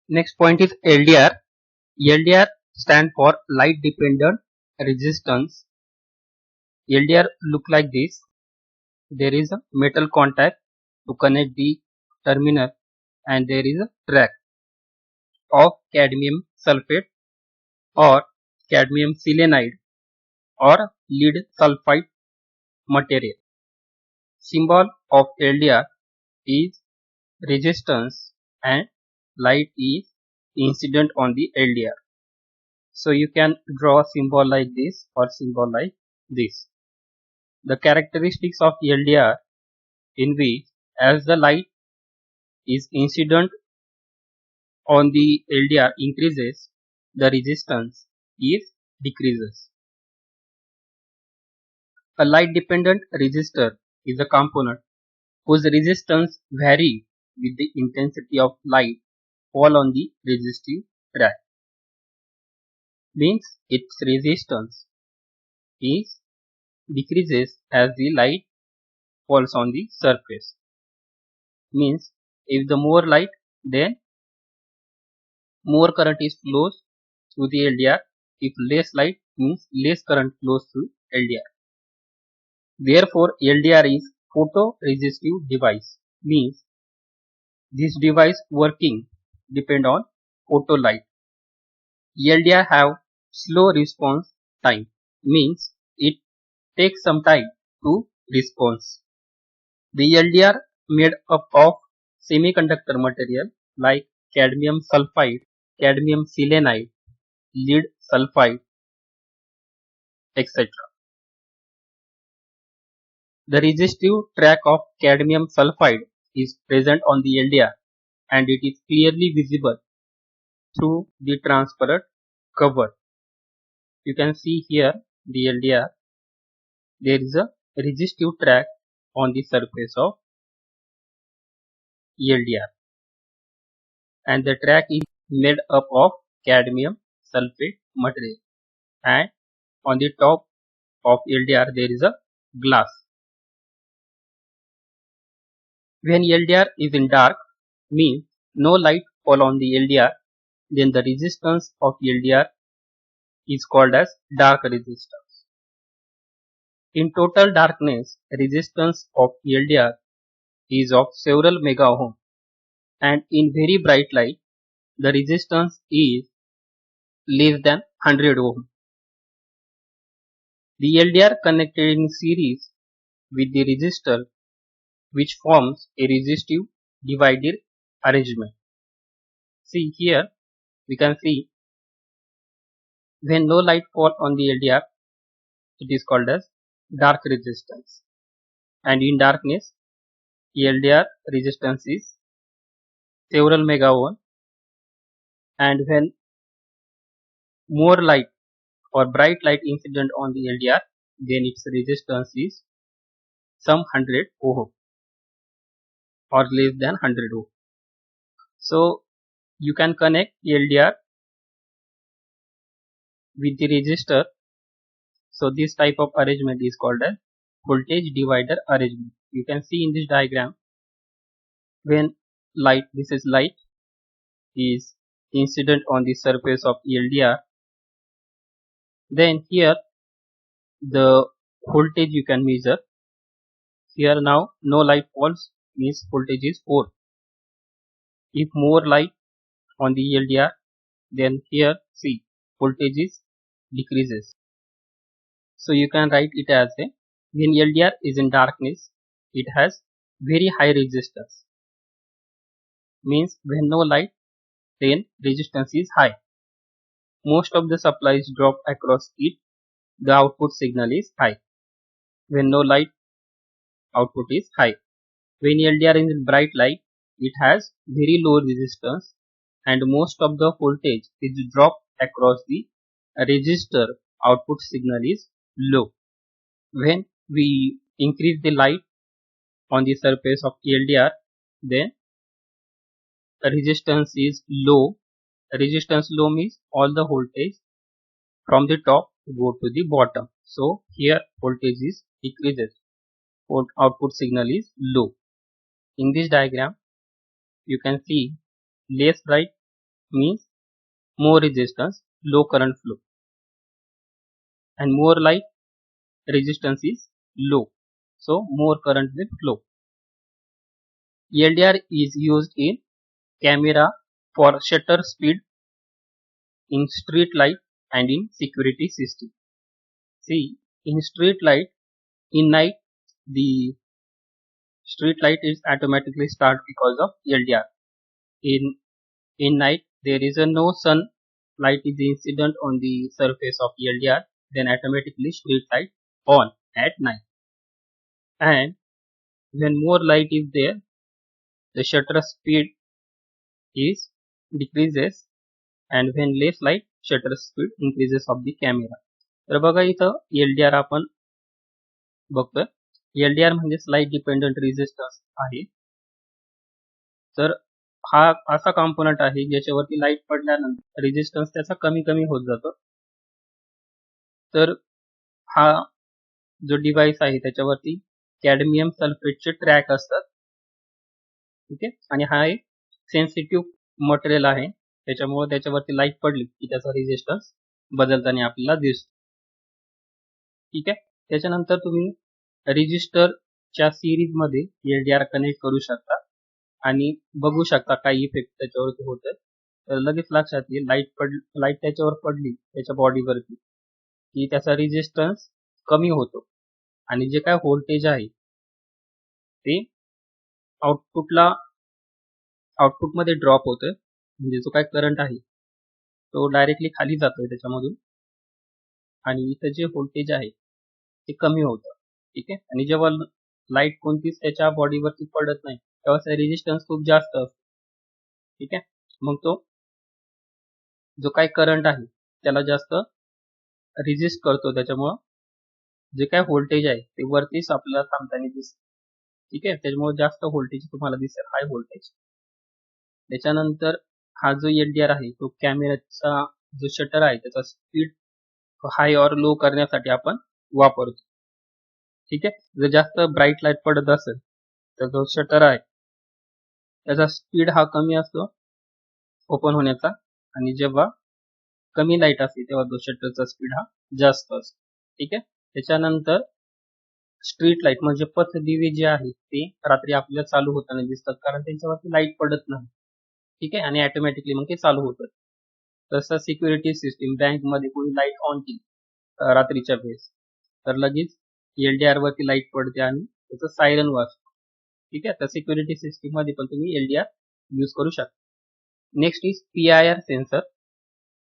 Next point is LDR. LDR stand for light dependent resistance. LDR look like this. There is a metal contact to connect the terminal and there is a track of cadmium sulfate or cadmium selenide or lead sulfide material. Symbol of LDR is resistance and light is incident on the LDR. So you can draw a symbol like this or symbol like this. The characteristics of LDR in which as the light is incident on the LDR increases, the resistance is decreases. A light dependent resistor is a component whose resistance vary with the intensity of light fall on the resistive track. Means its resistance is decreases as the light falls on the surface. Means if the more light, then more current is flows through the LDR. If less light, means less current flows through LDR. Therefore, LDR is photoresistive device. Means this device working depend on photo light. LDR have slow response time. Means it takes some time to response. The LDR made up of semiconductor material like cadmium sulfide, cadmium selenide, lead sulfide, etc. The resistive track of cadmium sulfide is present on the LDR and it is clearly visible through the transparent cover. You can see here the LDR. There is a resistive track on the surface of LDR and the track is made up of cadmium sulfate material, and on the top of LDR there is a glass. When LDR is in dark, means no light fall on the LDR, then the resistance of LDR is called as dark resistance. In total darkness, resistance of LDR is of several mega ohm, and in very bright light, the resistance is less than 100 ohm. The LDR connected in series with the resistor, which forms a resistive divider arrangement. See here, we can see when no light fall on the LDR, it is called as dark resistance, and in darkness, LDR resistance is several mega ohm, and when more light or bright light incident on the LDR, then its resistance is some 100 ohm or less than 100 ohm. So you can connect LDR with the resistor. So this type of arrangement is called as voltage divider arrangement. You can see in this diagram when light, this is light, is incident on the surface of LDR, then here the voltage you can measure. Here now no light falls, means voltage is 4. If more light on the LDR, then here see voltage is decreases. So you can write it as a, when LDR is in darkness, it has very high resistance. Means when no light, then resistance is high. Most of the supplies drop across it, the output signal is high. When no light, output is high. When LDR is in bright light, it has very low resistance and most of the voltage is dropped across the resistor, output signal is low. When we increase the light on the surface of LDR, then resistance is low. Resistance low means all the voltage from the top go to the bottom. So here voltage is decreases, output signal is low. In this diagram you can see less bright means more resistance, low current flow, and more light, resistance is low, so more current will flow. LDR is used in camera for shutter speed, in street light, and in security system. See, in street light, in night, the street light is automatically start because of LDR. In night, there is a no sun light is incident on the surface of LDR, then automatically street light on at night. And when more light is there, the shutter speed is decreases, and when less light, shutter speed increases of the camera. तर बघा इथं LDR आपण बघतोय. LDR म्हणजे light dependent resistance आहे. तर हा असा कॉम्पोनंट आहे ज्याच्यावरती लाईट पडल्यानंतर रेझिस्टन्स त्याचा कमी कमी होत जातो. तर हा जो डिव्हाइस आहे त्याच्यावरती कॅडमियम सल्फेटचे ट्रॅक असतात. ठीक आहे, आणि हा एक सेन्सिटिव्ह मटेरियल आहे, त्याच्यामुळे त्याच्यावरती लाईट पडली की त्याचा रेझिस्टन्स बदलताना आपल्याला दिसतो. ठीक आहे, त्याच्यानंतर तुम्ही रेजिस्टरच्या सिरीज मध्ये LDR कनेक्ट करू शकता आणि बघू शकता काय इफेक्ट त्याच्यावरती होतोय. तर लगेच लक्षात येईल लाईट त्याच्यावर पडली त्याच्या बॉडीवरती की त्याचा रेजिस्टन्स कमी होतो आणि जे काय व्होल्टेज आहे ते आउटपुटमध्ये ड्रॉप होतोय, म्हणजे जो काय करंट आहे तो डायरेक्टली खाली जातोय त्याच्यामधून आणि इथं जे व्होल्टेज आहे ते कमी होतं. ठीक आहे, आणि जेव्हा लाईट कोणतीच त्याच्या बॉडीवरती पडत नाही तेव्हा रेजिस्टन्स खूप जास्त असतो. ठीक आहे, मग तो जो काय करंट आहे त्याला जास्त रेजिस्ट करतो, त्याच्यामुळं जे काय व्होल्टेज आहे ते वरतीच आपल्याला थांबताना दिसतं. ठीक आहे, त्याच्यामुळे जास्त व्होल्टेज तुम्हाला दिसेल, हाय व्होल्टेज. त्याच्यानंतर हा जो LDR आहे तो कॅमेराचा जो शटर आहे त्याचा स्पीड हाय और लो करण्यासाठी आपण वापरतो. ठीक आहे, जर जास्त ब्राईट लाईट पडत असेल तर जो शटर आहे त्याचा स्पीड हा कमी असतो ओपन होण्याचा, आणि जेव्हा कमी लाईट असते तेव्हा तो शटरचा स्पीड हा जास्त असतो. ठीक आहे, त्याच्यानंतर स्ट्रीट लाईट म्हणजे पथदिवे जे आहे ते रात्री आपल्याला चालू होताना दिसतात, कारण त्यांच्यावरती लाईट पडत नाही. ठीक आहे, आणि ऑटोमॅटिकली मग ते चालू होतं. तसं सिक्युरिटी सिस्टीम, बँकमध्ये कोणी लाईट ऑन केली रात्रीच्या वेळेस तर लगेच LDR वरती लाईट पडते आणि त्याचं सायरन वाजतो. ठीक आहे, तर सिक्युरिटी सिस्टीम मध्ये पण तुम्ही LDR यूज करू शकता. Next is PIR sensor.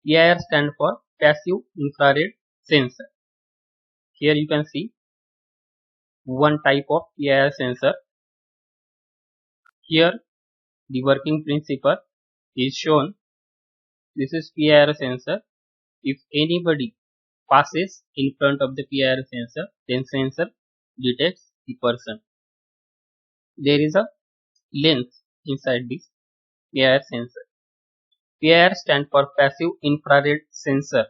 PIR stand for passive infrared sensor. Here you can see one type of PIR sensor. Here the working principle is shown. This is PIR sensor. If anybody passes in front of the PIR sensor, then sensor detects the person. There is a lens inside this PIR sensor. PIR stands for passive infrared sensor.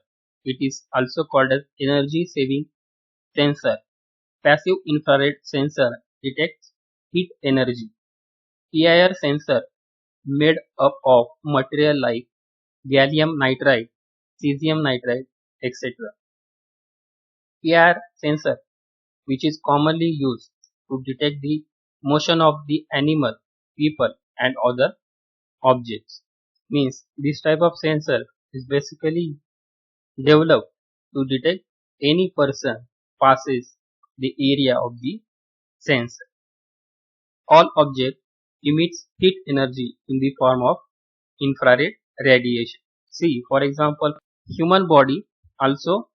It is also called as energy saving sensor. Passive infrared sensor detects heat energy. PIR sensor made up of material like gallium nitride, cesium nitride, etc. PIR sensor, which is commonly used to detect the motion of the animal, people and other objects. Means this type of sensor is basically developed to detect any person passes the area of the sensor. All object emits heat energy in the form of infrared radiation. See, for example, human body also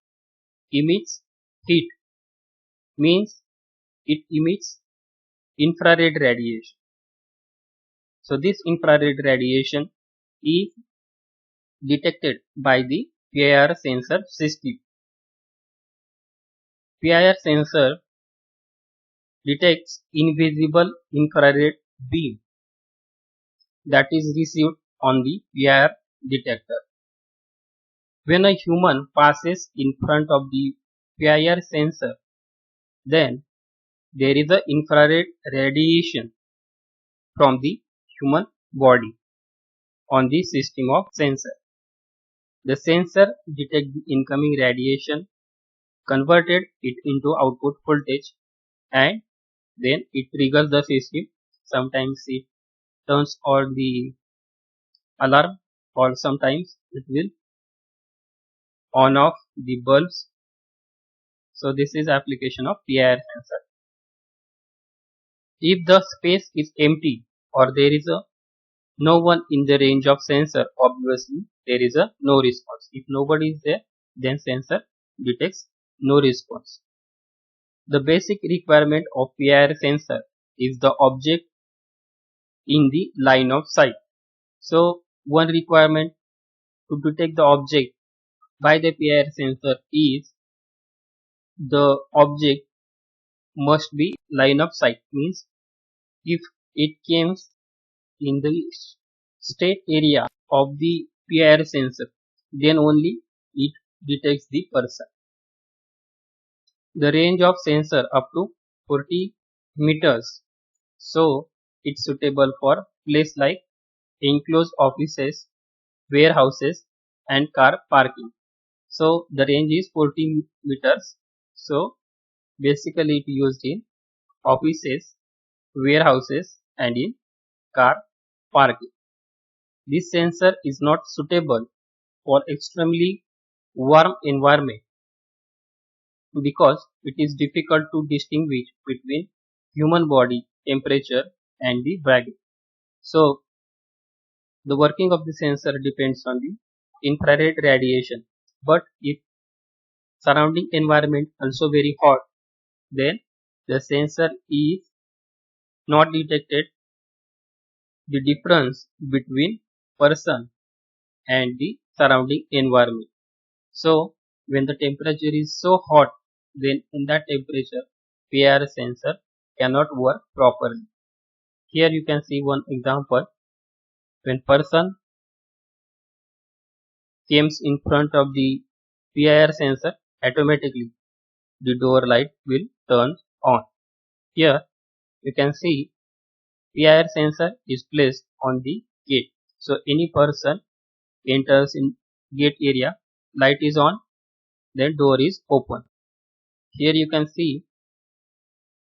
emits heat, means it emits infrared radiation. So this infrared radiation is detected by the PIR sensor system. PIR sensor detects invisible infrared beam that is received on the PIR detector. When a human passes in front of the PIR sensor, then there is a infrared radiation from the human body. on the system of sensor. The sensor detects the incoming radiation, converted it into output voltage, and then it triggers the system. Sometimes it turns on the alarm, or sometimes it will on off the bulbs. So this is application of PIR sensor. If the space is empty or there is no one in the range of sensor, obviously there is a no response. If nobody is there, then sensor detects no response. The basic requirement of PIR sensor is the object in the line of sight. So one requirement to detect the object by the PIR sensor is the object must be line of sight, means if it comes in the state area of the PIR sensor, then only it detects the person. The range of sensor up to 40 meters, so it's suitable for place like enclosed offices, warehouses and car parking. So the range is 40 meters. So basically it used in offices, warehouses and in car parking. This sensor is not suitable for extremely warm environment because it is difficult to distinguish between human body temperature and the gravity. So the working of the sensor depends on the infrared radiation, but if surrounding environment also very hot, then the sensor is not detected the difference between person and the surrounding environment. So when the temperature is so hot, then in that temperature PIR sensor cannot work properly. Here you can see one example. When person comes in front of the PIR sensor, automatically the door light will turn on. Here you can see PIR sensor is placed on the gate. So any person enters in gate area, light is on, then door is open. Here you can see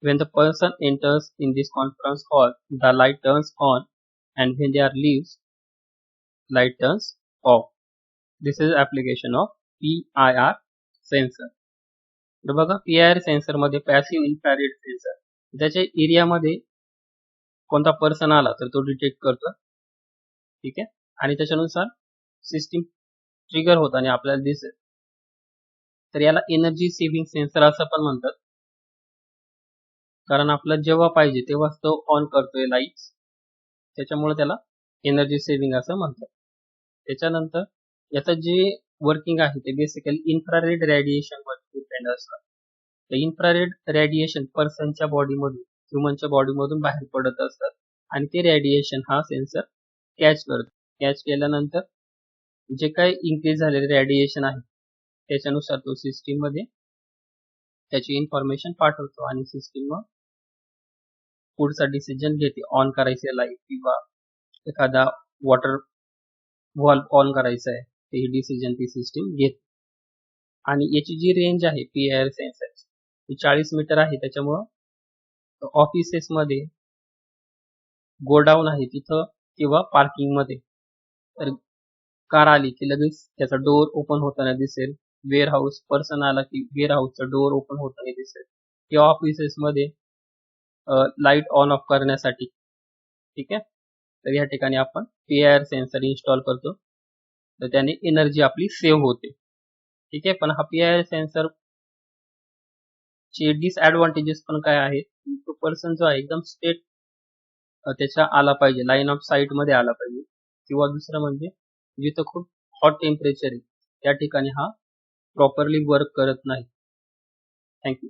when the person enters in this conference hall, the light turns on, and when they are leaves, light turns off. This is application of PIR sensor. तर बघा PIR sensor मध्ये passive infrared sensor, त्याच्या एरियामध्ये कोणता person आला तर तो detect करतो, ठीक आहे, आणि त्याच्यानुसार सिस्टीम ट्रिगर होत आणि आपल्याला दिसेल. तर याला एनर्जी सेव्हिंग सेन्सर असं पण म्हणतात, कारण आपल्याला जेव्हा पाहिजे तेव्हाच तो ऑन करतोय लाईट्स, त्याच्यामुळे त्याला एनर्जी सेव्हिंग असं म्हणतात. त्याच्यानंतर याचं जे वर्किंग आहे ते बेसिकली इन्फ्रारेड रेडिएशन वर डिपेंड असतं. तर इन्फ्रारेड रेडिएशन पर्सनच्या बॉडीमधून, ह्युमनच्या बॉडीमधून बाहेर पडत असतात आणि ते रेडिएशन हा सेन्सर कॅच करतो. कॅच केल्यानंतर जे काही इन्क्रीज झालेले रेडिएशन आहे त्याच्यानुसार तो सिस्टीम मध्ये त्याची इन्फॉर्मेशन पाठवतो आणि सिस्टीम मग पुढचा डिसिजन घेते, ऑन करायचे लाईट किंवा एखादा वॉटर व्हॉल्व ऑन करायचा आहे, ते डिसिजन ती सिस्टीम घेते. आणि याची जी रेंज आहे PIR सेन्सरची ती 40 मीटर आहे. त्याच्यामुळं ऑफिसेस मध्ये, गोडाऊन आहे तिथं किंवा पार्किंग मध्ये तर कार आली की लगेच त्याचा डोर ओपन होताना दिसेल. वेअर हाऊस पर्सन आला की वेअर हाऊसचा डोर ओपन होताना दिसेल. किंवा ऑफिसेस मध्ये लाईट ऑन ऑफ करण्यासाठी, ठीक आहे. तर या ठिकाणी आपण PIR सेन्सर इन्स्टॉल करतो, तर त्याने एनर्जी आपली सेव्ह होते, ठीक आहे. पण हा PIR सेन्सर चे डिसएडव्हान्टेजेस पण काय आहेत, तो पर्सन जो आहे एकदम स्टेट त्याच्या आला पाहिजे, लाईन ऑफ साईट मध्ये आला पाहिजे, किंवा दुसरं म्हणजे जिथं खूप हॉट टेम्परेचर आहे त्या ठिकाणी हा प्रॉपरली वर्क करत नाही. थँक्यू.